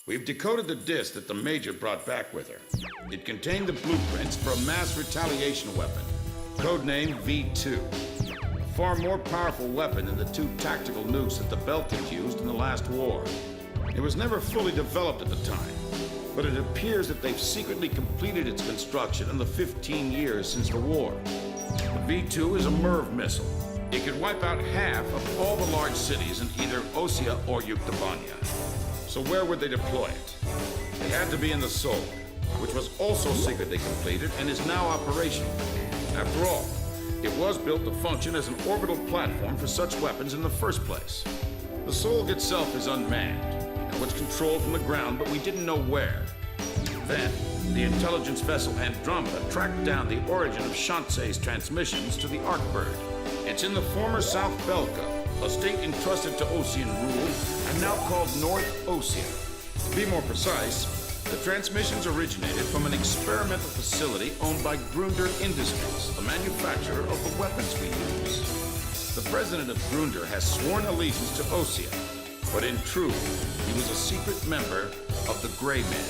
We've decoded the disc that the Major brought back with her. It contained the blueprints for a mass retaliation weapon, codenamed V2. A far more powerful weapon than the two tactical nukes that the Belkans used in the last war. It was never fully developed at the time, but it appears that they've secretly completed its construction in the 15 years since the war. The V2 is a MIRV missile. It could wipe out half of all the large cities in either Osea or Yuktavania. So where would they deploy it? They had to be in the Sol, which was also secretly completed and is now operational. After all, it was built to function as an orbital platform for such weapons in the first place. The Sol itself is unmanned. It's controlled from the ground, but we didn't know where. Then, the intelligence vessel Andromeda tracked down the origin of Shanxe's transmissions to the Arkbird. It's in the former South Belka, a state entrusted to Osean rule, and now called North Osea. To be more precise, the transmissions originated from an experimental facility owned by Grunder Industries, the manufacturer of the weapons we use. The president of Grunder has sworn allegiance to Osea, but in truth, he was a secret member of the Gray Men.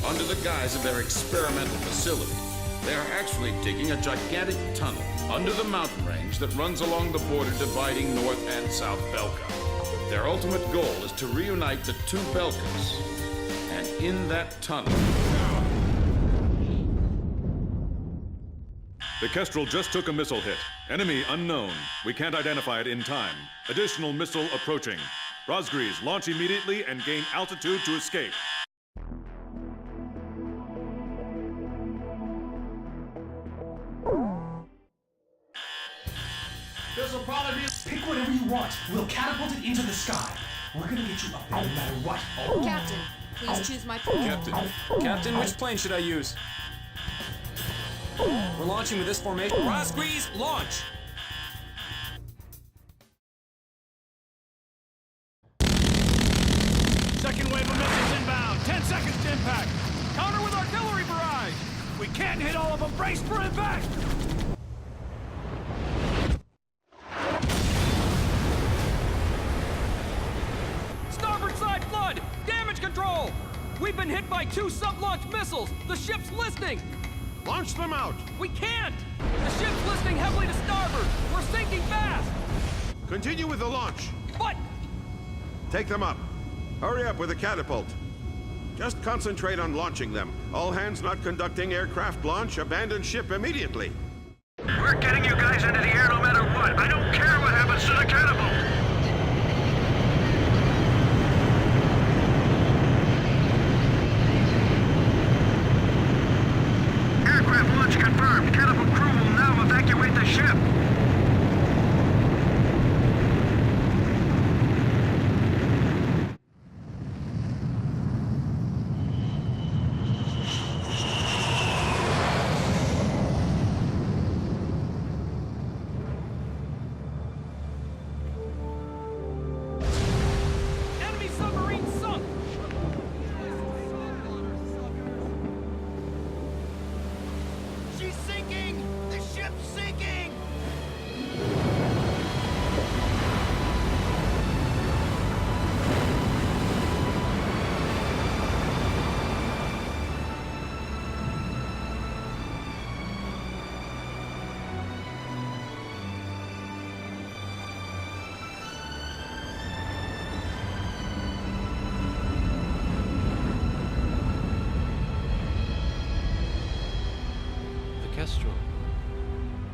Under the guise of their experimental facility, they are actually digging a gigantic tunnel under the mountain range that runs along the border dividing North and South Belka. Their ultimate goal is to reunite the two Belkas. And in that tunnel... The Kestrel just took a missile hit. Enemy unknown. We can't identify it in time. Additional missile approaching. Rosgrees, launch immediately and gain altitude to escape. This'll probably be... Pick whatever you want. We'll catapult it into the sky. We're gonna get you up there no matter what. Oh. Captain, please choose my plane. Captain, which plane should I use? We're launching with this formation. Rosgrees, launch! Second wave of missiles inbound. 10 seconds to impact. Counter with artillery barrage. We can't hit all of them. Brace for impact. Starboard side flood. Damage control. We've been hit by 2 sub-launched missiles. The ship's listing. Launch them out! We can't. The ship's listing heavily to starboard. We're sinking fast. Continue with the launch. But... Take them up. Hurry up with the catapult. Just concentrate on launching them. All hands not conducting aircraft launch, abandon ship immediately. We're getting you guys into the air no matter what. I don't care what happens to the catapult. Aircraft launch confirmed. Catapult crew will now evacuate the ship. Enemy submarine sunk. She's sinking! The ship's sinking! The Kestrel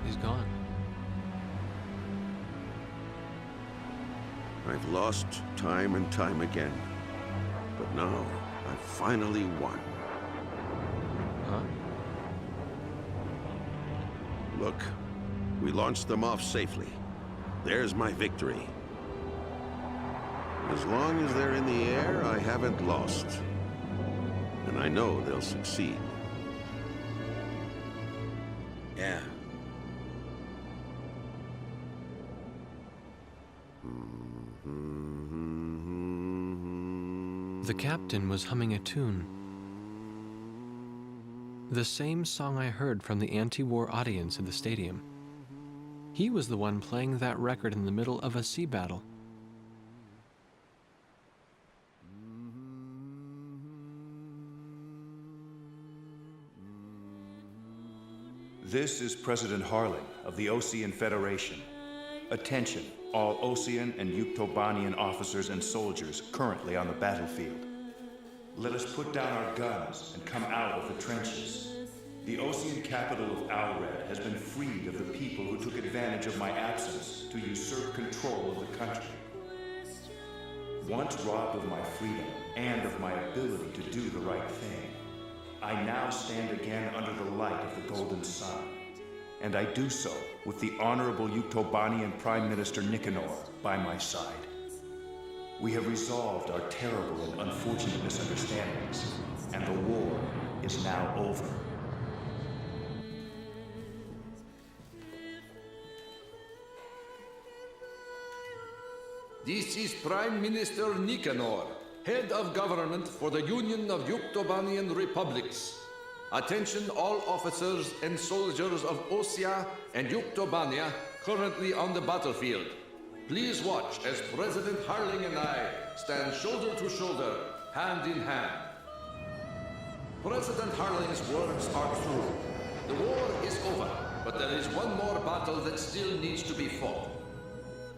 is gone. I've lost time and time again. But now, I've finally won. Huh? Look, we launched them off safely. There's my victory. As long as they're in the air, I haven't lost. And I know they'll succeed. Yeah. The captain was humming a tune. The same song I heard from the anti-war audience at the stadium. He was the one playing that record in the middle of a sea battle. This is President Harling of the Osean Federation. Attention, all Osean and Yuktobanian officers and soldiers currently on the battlefield. Let us put down our guns and come out of the trenches. The Osean capital of Alred has been freed of the people who took advantage of my absence to usurp control of the country. Once robbed of my freedom and of my ability to do the right thing, I now stand again under the light of the Golden Sun. And I do so with the Honorable Yuktobanian Prime Minister Nicanor by my side. We have resolved our terrible and unfortunate misunderstandings, and the war is now over. This is Prime Minister Nicanor, head of government for the Union of Yuktobanian Republics. Attention all officers and soldiers of Osea and Yuktobania currently on the battlefield. Please watch as President Harling and I stand shoulder to shoulder, hand in hand. President Harling's words are true. The war is over, but there is one more battle that still needs to be fought.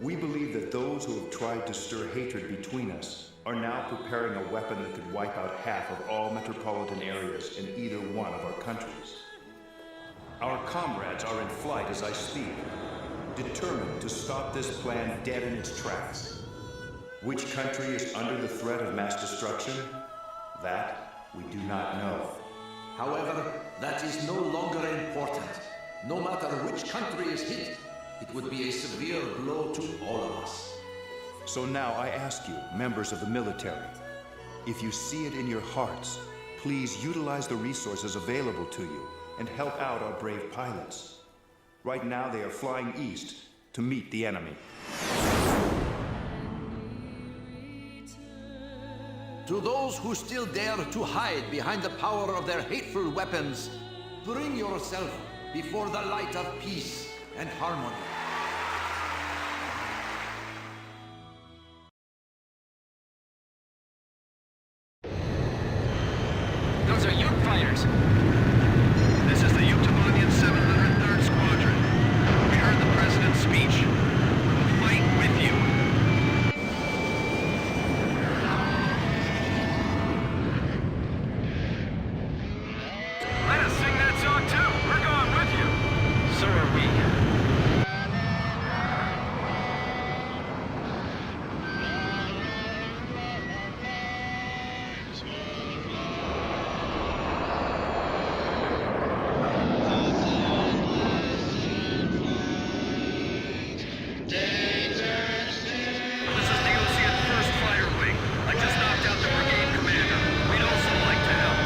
We believe that those who have tried to stir hatred between us are now preparing a weapon that could wipe out half of all metropolitan areas in either one of our countries. Our comrades are in flight as I speak, determined to stop this plan dead in its tracks. Which country is under the threat of mass destruction? That we do not know. However, that is no longer important. No matter which country is hit, it would be a severe blow to all of us. So now I ask you, members of the military, if you see it in your hearts, please utilize the resources available to you and help out our brave pilots. Right now they are flying east to meet the enemy. To those who still dare to hide behind the power of their hateful weapons, bring yourself before the light of peace and harmony. Those are Yuk fighters. This is the Yuktobanian 703rd Squadron. We heard the President's speech. We will fight with you. Let us sing that song too. We're going with you. So are we. This is the Osean 1st Fighter Wing. I just knocked out the brigade commander. We'd also like to help.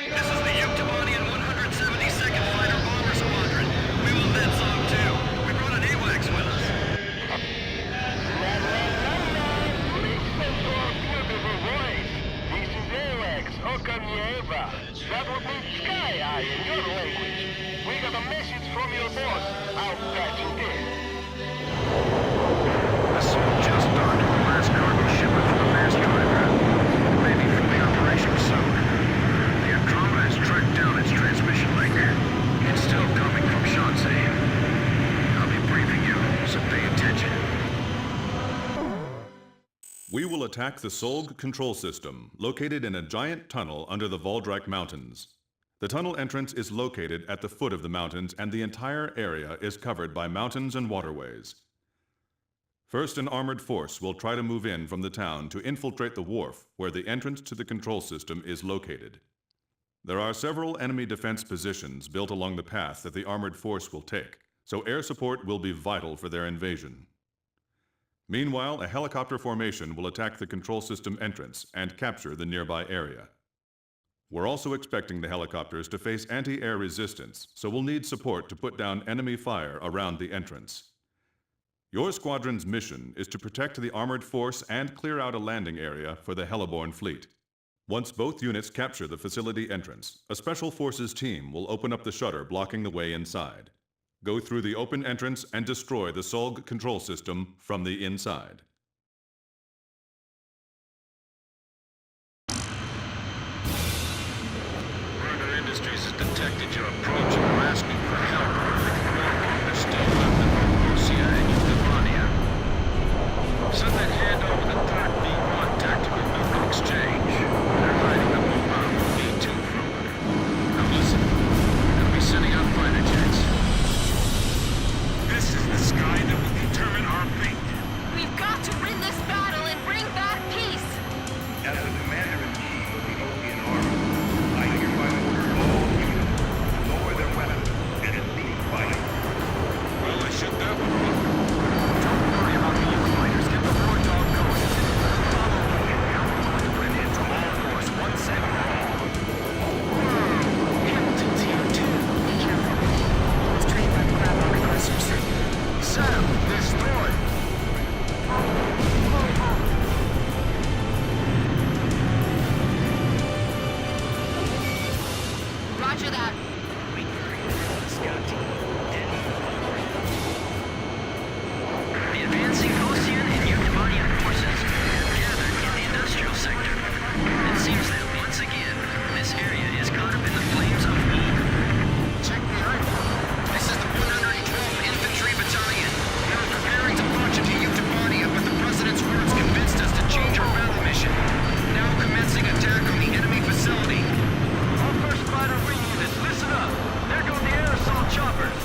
This is the Yuktobanian 172nd Fighter Bomber Squadron. We love that song too. We brought an AWACS with us. This is AWACS, Okamieva. That would mean Sky Eye in your language. We got a message from your boss. I'll patch it in. The Soul just docked the last cargo shipment for the mass driver. It may be fully operational soon. The Andromeda has tracked down its transmission link. It's still coming from Shanxi. I'll be briefing you, so pay attention. We will attack the Solg control system, located in a giant tunnel under the Voldrak Mountains. The tunnel entrance is located at the foot of the mountains, and the entire area is covered by mountains and waterways. First, an armored force will try to move in from the town to infiltrate the wharf, where the entrance to the control system is located. There are several enemy defense positions built along the path that the armored force will take, so air support will be vital for their invasion. Meanwhile, a helicopter formation will attack the control system entrance and capture the nearby area. We're also expecting the helicopters to face anti-air resistance, so we'll need support to put down enemy fire around the entrance. Your squadron's mission is to protect the armored force and clear out a landing area for the Heliborn fleet. Once both units capture the facility entrance, a Special Forces team will open up the shutter blocking the way inside. Go through the open entrance and destroy the Solg control system from the inside. detected your approach and are asking for help. They're still left in Rosia and Euthymania. Send that hand over the third V1 tactical milk exchange. They're hiding the more powerful V2 from her. Now listen, they'll be sending out fighter jets. This is the sky that will determine our fate. We've got to win this battle and bring back peace. As the commander-in-chief of the Ocean Army, I hereby order all units to lower their weapons and at least fight. Well, I shook that one off. Don't worry about the U-fighters. Get the war dog going. Follow me. Went into all force 17. Hamilton's here too. Be careful. He was trained by the crab organizers. Sam, this door. Roger that. Wait for the scout team. The advancing Ocean and Euthymanian forces have gathered in the industrial sector. It seems that once again, this area is caught up in the flames of war. Check behind me. This is the 112th Infantry Battalion. We are preparing to launch into Euthymania, but the President's words convinced us to change our battle mission. Now commencing attack on the enemy facility. All first fighter wing units, listen up. There go the air assault choppers.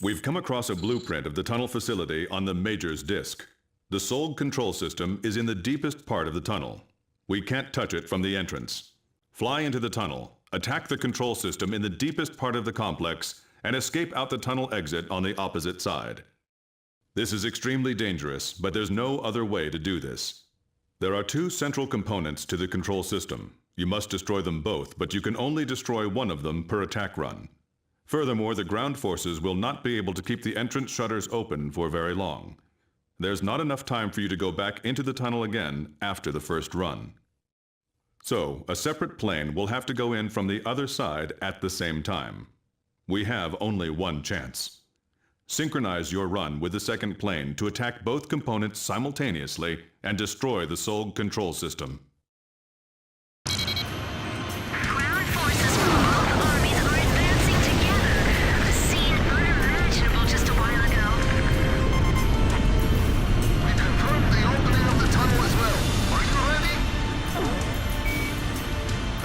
We've come across a blueprint of the tunnel facility on the Major's disk. The Solg control system is in the deepest part of the tunnel. We can't touch it from the entrance. Fly into the tunnel, attack the control system in the deepest part of the complex, and escape out the tunnel exit on the opposite side. This is extremely dangerous, but there's no other way to do this. There are two central components to the control system. You must destroy them both, but you can only destroy one of them per attack run. Furthermore, the ground forces will not be able to keep the entrance shutters open for very long. There's not enough time for you to go back into the tunnel again after the first run. So, a separate plane will have to go in from the other side at the same time. We have only one chance. Synchronize your run with the second plane to attack both components simultaneously and destroy the Solg control system. Ground forces from both armies are advancing together, a scene unimaginable just a while ago. We confirmed the opening of the tunnel as well. Are you ready?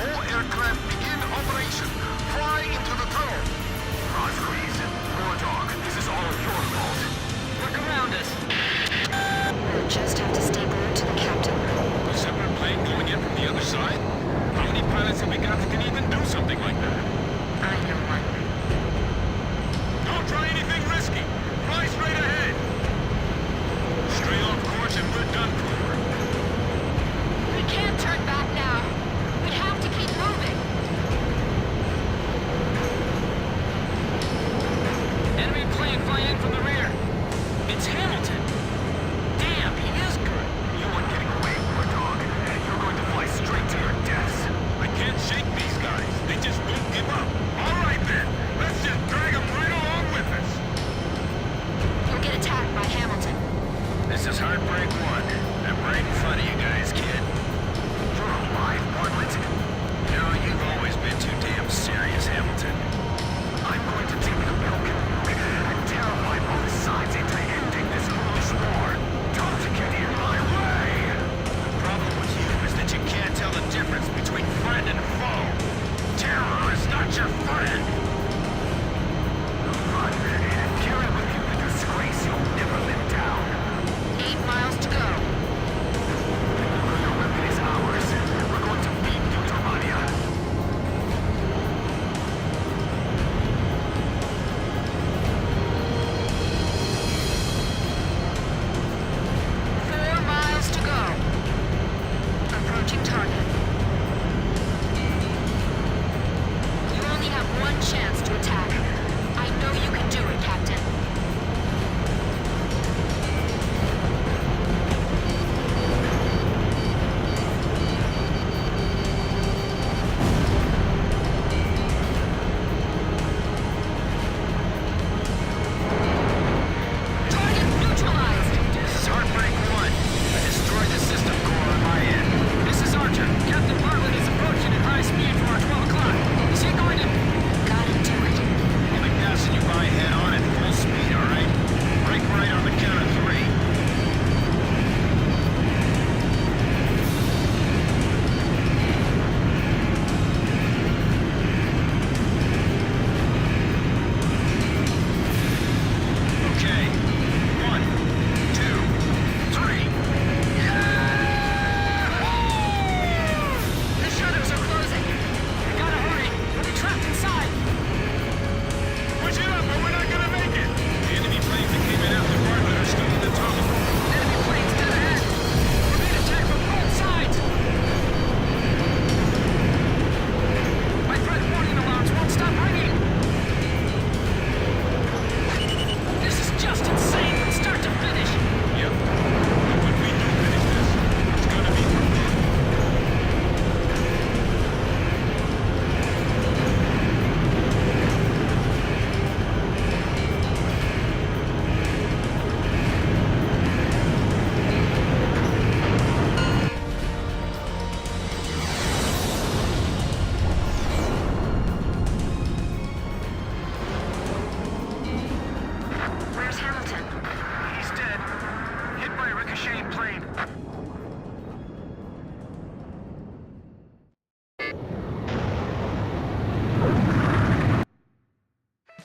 All aircraft begin operation. Fly into the tunnel. Ospreys, Warthog, this is all your fault. Look around us. We'll just have to stay glued to the captain. The separate plane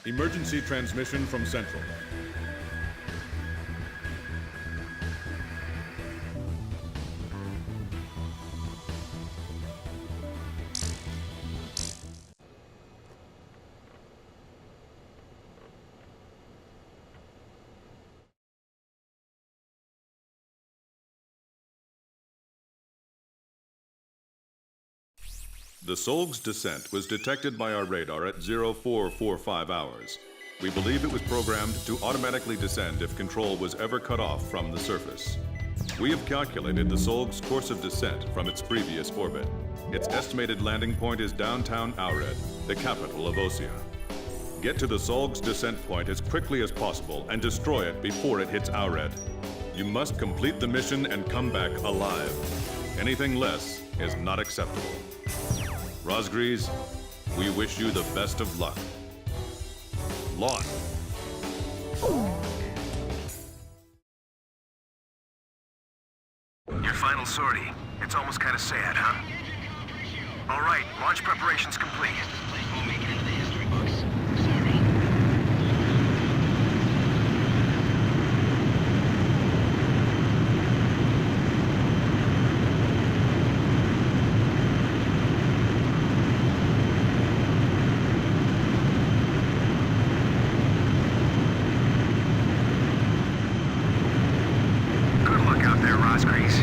Emergency transmission from Central. The Solg's descent was detected by our radar at 0445 hours. We believe it was programmed to automatically descend if control was ever cut off from the surface. We have calculated the Solg's course of descent from its previous orbit. Its estimated landing point is downtown Aured, the capital of Osea. Get to the Solg's descent point as quickly as possible and destroy it before it hits Aured. You must complete the mission and come back alive. Anything less is not acceptable. Rosgrees, we wish you the best of luck. Launch. Your final sortie. It's almost kind of sad, huh? All right, launch preparations complete. We'll make it into the history books. Sorry. Good luck out there, Rosgrees.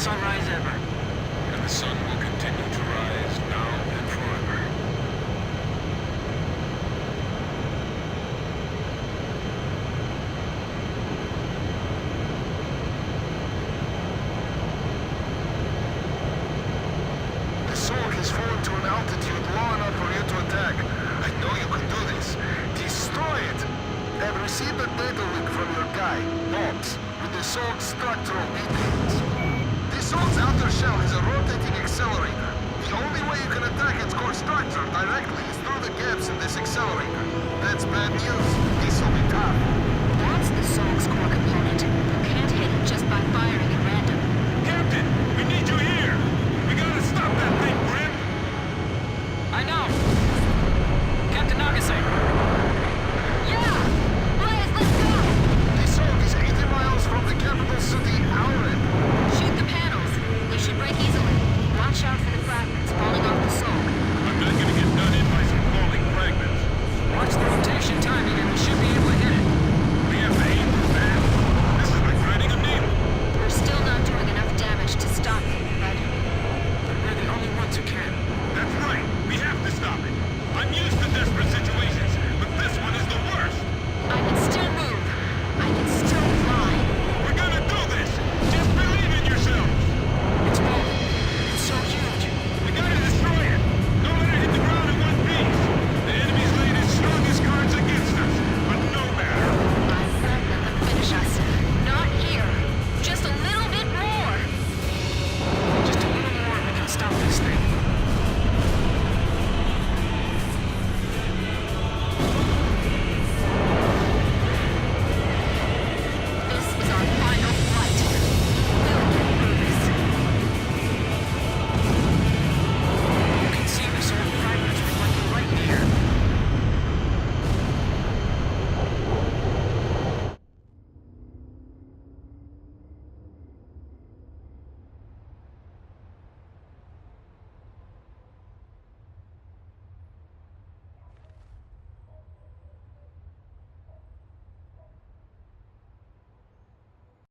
sunrise ever. And the sun will continue to rise now and forever. The Sorg has fallen to an altitude low enough for you to attack. I know you can do this. Destroy it! I've received a data link from your guy, Bobs, with the Sorg's structural details. The Sorg's outer shell has a rotating accelerator. The only way you can attack its core structure directly is through the gaps in this accelerator. That's bad news. This will be tough. That's the Sorg's core